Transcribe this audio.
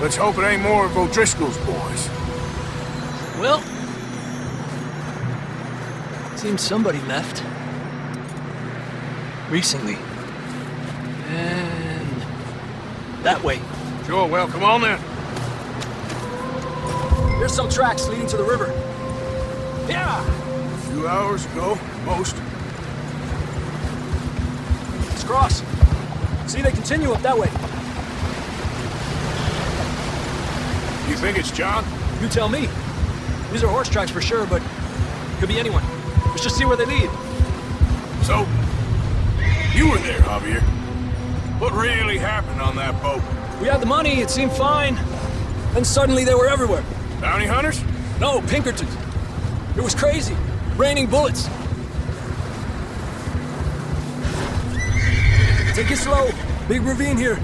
Let's hope it ain't more of O'Driscoll's boys. Well, seems somebody left. Recently. And that way. Sure, well, come on then. There's some tracks leading to the river. Yeah! A few hours ago, most. Let's cross. See, they continue up that way. You think it's John? You tell me. These are horse tracks for sure, but could be anyone. Let's just see where they lead. So, you were there, Javier. What really happened on that boat? We had the money, it seemed fine. Then suddenly they were everywhere. Bounty hunters? No, Pinkertons. It was crazy. Raining bullets. Take it slow. Big ravine here.